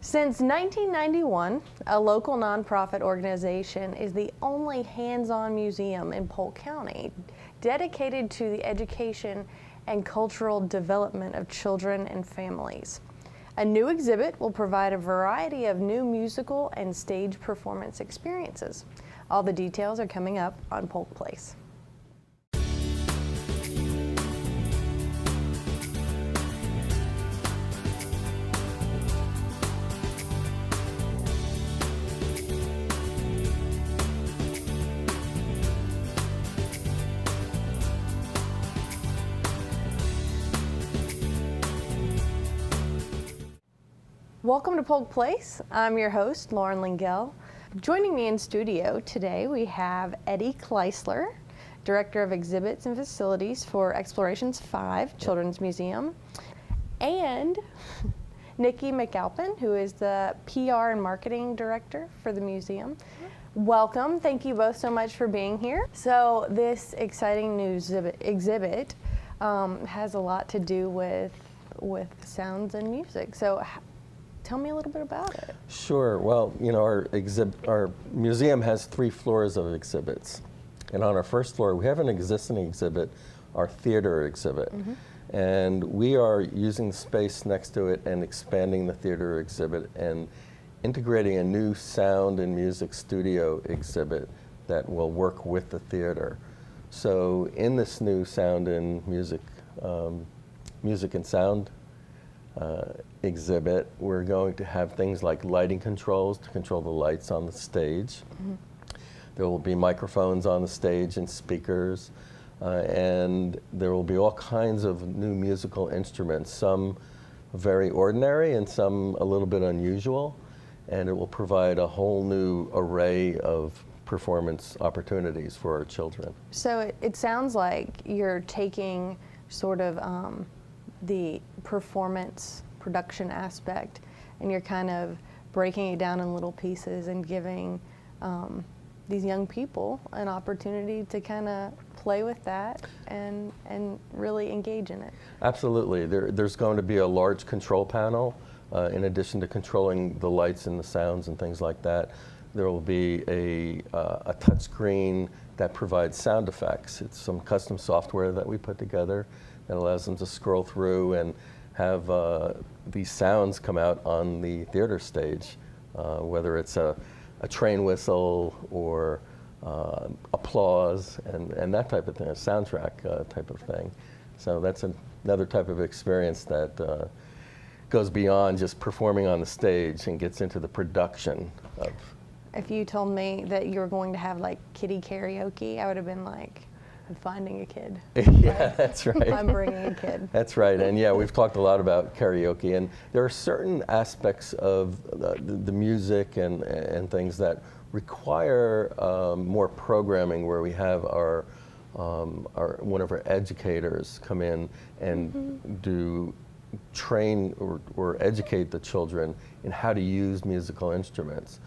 Since 1991, a local nonprofit organization is the only hands-on museum in Polk County dedicated to the education and cultural development of children and families. A new exhibit will provide a variety of new musical and stage performance experiences. All the details are coming up on Polk Place. Welcome to Polk Place. I'm your host, Lauren Lingell. Joining me in studio today, we have Eddie Kleisler, Director of Exhibits and Facilities for Explorations 5 Children's Museum, and Nikki McAlpin, who is the PR and Marketing Director for the museum. Welcome. Thank you both so much for being here. So this exciting new exhibit has a lot to do with sounds and music. So tell me a little bit about it. Sure. Well, you know, our museum has 3 floors of exhibits. And on our first floor, we have an existing exhibit, our theater exhibit. Mm-hmm. And we are using the space next to it and expanding the theater exhibit and integrating a new sound and music studio exhibit that will work with the theater. So in this new sound and music and sound exhibit, we're going to have things like lighting controls to control the lights on the stage. Mm-hmm. There will be microphones on the stage and speakers, and there will be all kinds of new musical instruments, some very ordinary and some a little bit unusual, and it will provide a whole new array of performance opportunities for our children. So it sounds like you're taking sort of the performance production aspect, and you're kind of breaking it down in little pieces and giving these young people an opportunity to kind of play with that and really engage in it. Absolutely. There's going to be a large control panel in addition to controlling the lights and the sounds and things like that. There will be a touch screen that provides sound effects. It's some custom software that we put together that allows them to scroll through and have these sounds come out on the theater stage, whether it's a train whistle or applause and that type of thing, a soundtrack type of thing. So that's another type of experience that goes beyond just performing on the stage and gets into the production of. If you told me that you were going to have like kiddie karaoke, I would have been like, I'm finding a kid. Yeah, that's right. I'm bringing a kid. That's right, and yeah, we've talked a lot about karaoke, and there are certain aspects of the music and things that require more programming, where we have our one of our educators come in and mm-hmm. do train or educate the children in how to use musical instruments.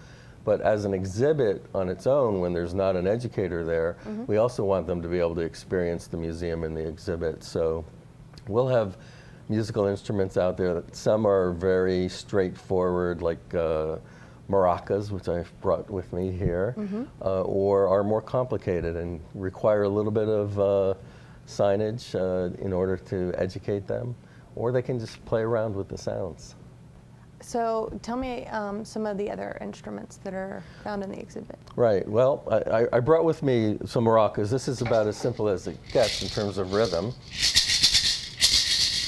But as an exhibit on its own, when there's not an educator there, mm-hmm. we also want them to be able to experience the museum and the exhibit. So we'll have musical instruments out there. Some are very straightforward, like maracas, which I've brought with me here, mm-hmm. Or are more complicated and require a little bit of signage in order to educate them, or they can just play around with the sounds. So tell me some of the other instruments that are found in the exhibit. Right. Well, I brought with me some maracas. This is about as simple as it gets in terms of rhythm.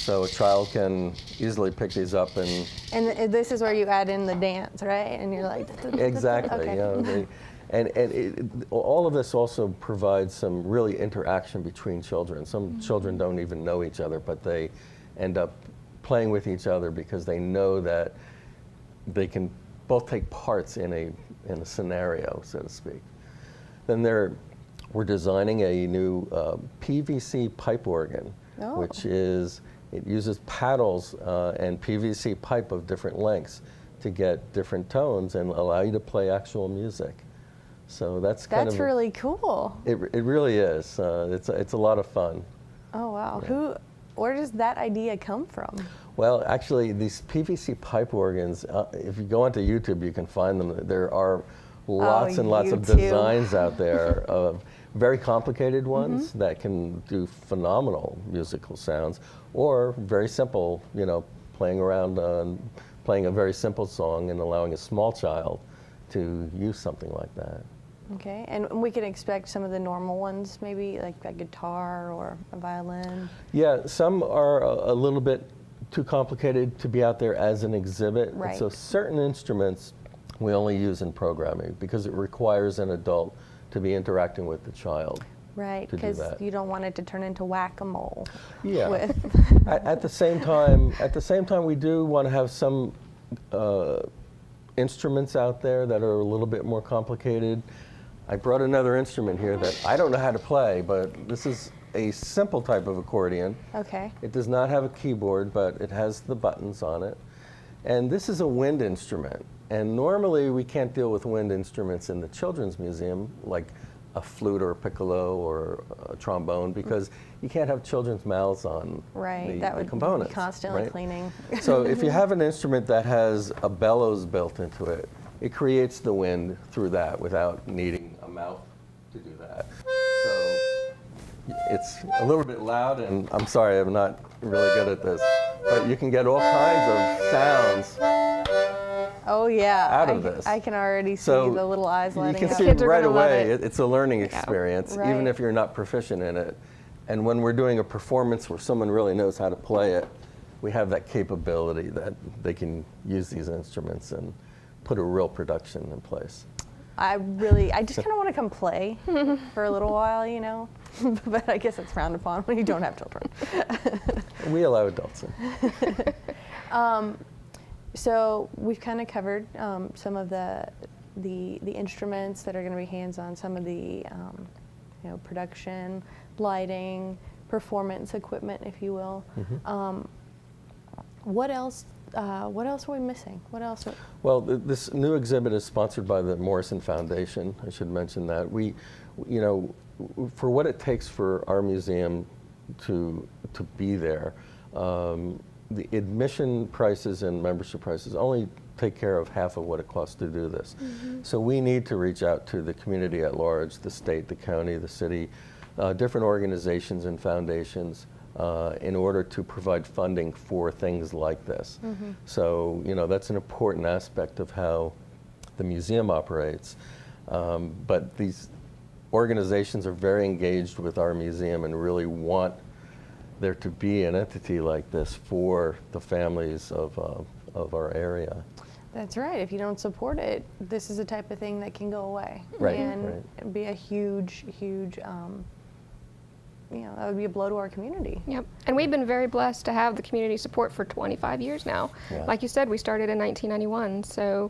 So a child can easily pick these up and. And this is where you add in the dance, right? And you're like. Exactly. Okay. You know, all of this also provides some really interaction between children. Some mm-hmm. children don't even know each other, but they end up playing with each other because they know that they can both take parts in a scenario, so to speak. Then we're designing a new PVC pipe organ, which it uses paddles and PVC pipe of different lengths to get different tones and allow you to play actual music. So that's really cool. It really is. It's a lot of fun. Oh wow. Yeah. Where does that idea come from? Well, actually, these PVC pipe organs, if you go onto YouTube, you can find them. There are lots and lots of designs out there of very complicated ones that can do phenomenal musical sounds, or very simple, you know, playing around playing a very simple song and allowing a small child to use something like that. Okay, and we can expect some of the normal ones, maybe like a guitar or a violin? Yeah, some are a little bit too complicated to be out there as an exhibit. Right. And so certain instruments we only use in programming because it requires an adult to be interacting with the child. Right, because you don't want it to turn into whack-a-mole. Yeah. At the same time, we do want to have some instruments out there that are a little bit more complicated. I brought another instrument here that I don't know how to play, but this is a simple type of accordion. Okay. It does not have a keyboard, but it has the buttons on it. And this is a wind instrument. And normally we can't deal with wind instruments in the Children's Museum, like a flute or a piccolo or a trombone, because you can't have children's mouths on the components. Be constantly cleaning. So if you have an instrument that has a bellows built into it, it creates the wind through that without needing a mouth to do that. So it's a little bit loud, and I'm sorry, I'm not really good at this, but you can get all kinds of sounds. Oh yeah, out of this. I can already see the little eyes lighting up. You can see right away it's a learning experience, even if you're not proficient in it. And when we're doing a performance where someone really knows how to play it, we have that capability that they can use these instruments and put a real production in place. I just kind of want to come play for a little while, you know, but I guess it's frowned upon when you don't have children. We allow adults in. So we've kind of covered some of the instruments that are going to be hands-on, some of the production, lighting, performance equipment, if you will. What else? What else are we missing? What else? Well, this new exhibit is sponsored by the Morrison Foundation. I should mention that. We, for what it takes for our museum to be there, the admission prices and membership prices only take care of half of what it costs to do this. So we need to reach out to the community at large, the state, the county, the city, different organizations and foundations in order to provide funding for things like this. So, that's an important aspect of how the museum operates. But these organizations are very engaged with our museum and really want there to be an entity like this for the families of our area. That's right. If you don't support it, this is the type of thing that can go away. Right. And be a huge, that would be a blow to our community. Yep. And we've been very blessed to have the community support for 25 years now. Yeah. Like you said, we started in 1991. So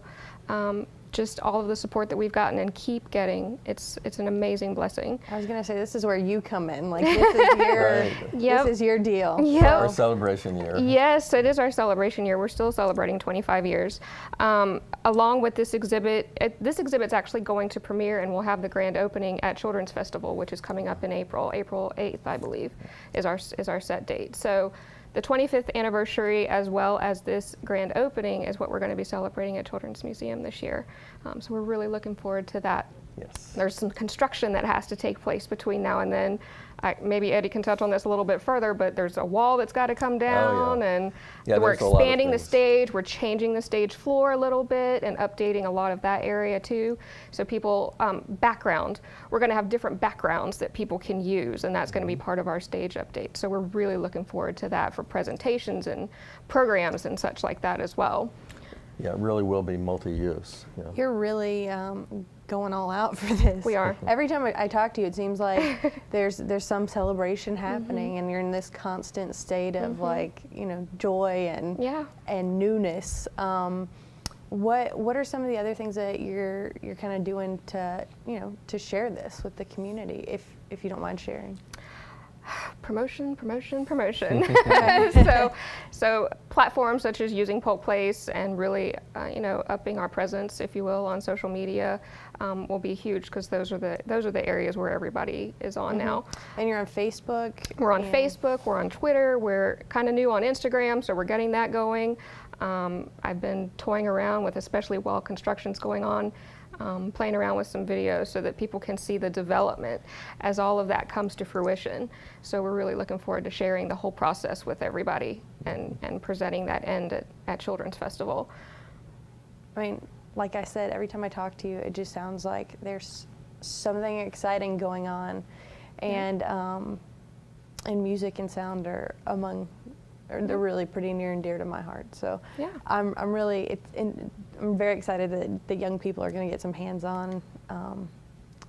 just all of the support that we've gotten and keep getting, it's an amazing blessing. I was going to say, this is where you come in. Like, this is your, this is your deal. Yep. Our celebration year. Yes, it is our celebration year. We're still celebrating 25 years. Along with this exhibit's actually going to premiere, and we'll have the grand opening at Children's Festival, which is coming up in April 8th, I believe, is our set date. So the 25th anniversary, as well as this grand opening, is what we're going to be celebrating at Children's Museum this year. So we're really looking forward to that. Yes. There's some construction that has to take place between now and then. Maybe Eddie can touch on this a little bit further, but there's a wall that's got to come down, and we're expanding the stage. We're changing the stage floor a little bit and updating a lot of that area too. So people, background, we're going to have different backgrounds that people can use, and that's going to be part of our stage update. So we're really looking forward to that for presentations and programs and such like that as well. Yeah, it really will be multi-use. Yeah. You're really going all out for this. We are. Every time I talk to you, it seems like there's some celebration happening, and you're in this constant state of joy and newness. What are some of the other things that you're kind of doing to share this with the community, if you don't mind sharing? Promotion. So platforms such as using Polk Place and really, upping our presence, if you will, on social media will be huge, because those are the areas where everybody is on now. And you're on Facebook? We're on Facebook, we're on Twitter, we're kind of new on Instagram, so we're getting that going. I've been toying around with, especially while construction's going on, playing around with some videos so that people can see the development as all of that comes to fruition. So we're really looking forward to sharing the whole process with everybody and presenting that end at Children's Festival. I mean, like I said, every time I talk to you, it just sounds like there's something exciting going on, and music and sound are they're really pretty near and dear to my heart. So yeah. I'm very excited that the young people are going to get some hands-on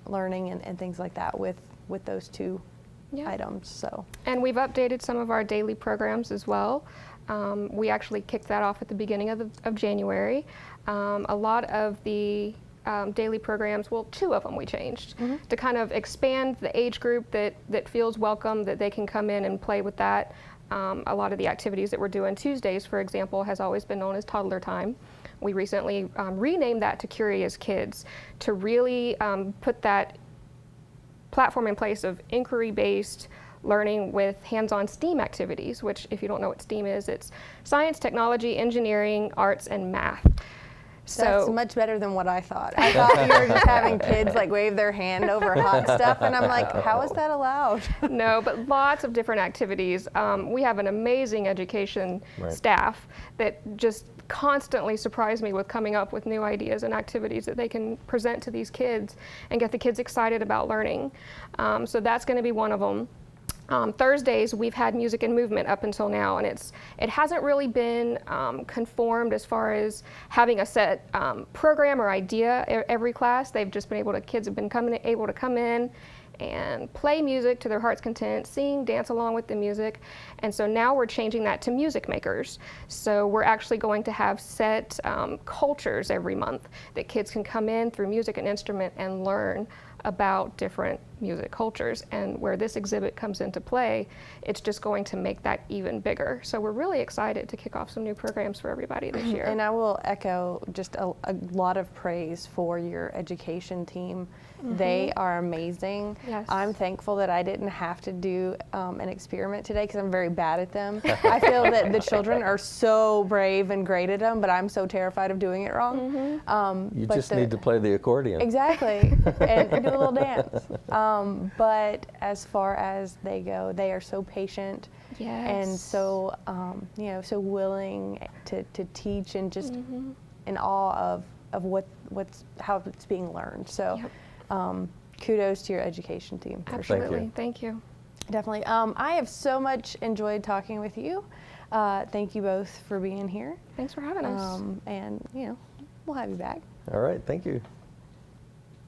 learning and things like that with those two items. So. And we've updated some of our daily programs as well. We actually kicked that off at the beginning of January. A lot of the daily programs, well, 2 of them we changed to kind of expand the age group that feels welcome, that they can come in and play with that. A lot of the activities that we're doing Tuesdays, for example, has always been known as toddler time. We recently renamed that to Curious Kids to really put that platform in place of inquiry-based learning with hands-on STEAM activities, which, if you don't know what STEAM is, it's science, technology, engineering, arts, and math. That's much better than what I thought. I thought you were just having kids like wave their hand over hot stuff, and I'm like, how is that allowed? No, but lots of different activities. We have an amazing education staff that just constantly surprise me with coming up with new ideas and activities that they can present to these kids and get the kids excited about learning. So that's going to be one of them. Thursdays, we've had music and movement up until now, and it hasn't really been conformed as far as having a set program or idea every class. They've just been kids have been able to come in and play music to their heart's content, sing, dance along with the music. And so now we're changing that to music makers. So we're actually going to have set cultures every month that kids can come in through music and instrument and learn about different music cultures. And where this exhibit comes into play, it's just going to make that even bigger. So we're really excited to kick off some new programs for everybody this year. And I will echo just a lot of praise for your education team. They are amazing. Yes. I'm thankful that I didn't have to do an experiment today because I'm very bad at them. I feel that the children are so brave and great at them, but I'm so terrified of doing it wrong. You just need to play the accordion. Exactly, and do a little dance. But as far as they go, they are so patient. Yes. And so, so willing to teach and just in awe of how it's being learned. So, kudos to your education team. Absolutely, thank you. Definitely. I have so much enjoyed talking with you. Thank you both for being here. Thanks for having us. And we'll have you back. All right, thank you.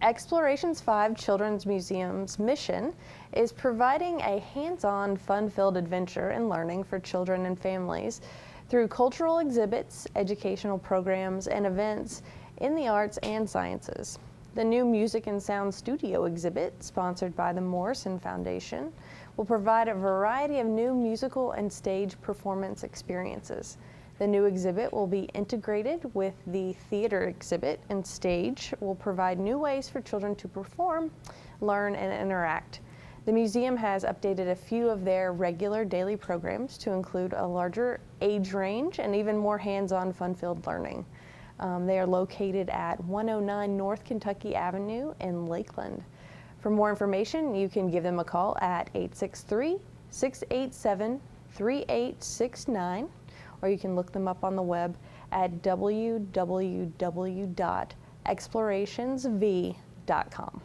Explorations 5 Children's Museum's mission is providing a hands-on, fun-filled adventure and learning for children and families through cultural exhibits, educational programs, and events in the arts and sciences. The new Music and Sound Studio exhibit, sponsored by the Morrison Foundation, will provide a variety of new musical and stage performance experiences. The new exhibit will be integrated with the theater exhibit, and stage will provide new ways for children to perform, learn, and interact. The museum has updated a few of their regular daily programs to include a larger age range and even more hands-on, fun-filled learning. They are located at 109 North Kentucky Avenue in Lakeland. For more information, you can give them a call at 863-687-3869. or you can look them up on the web at www.explorationsv.com.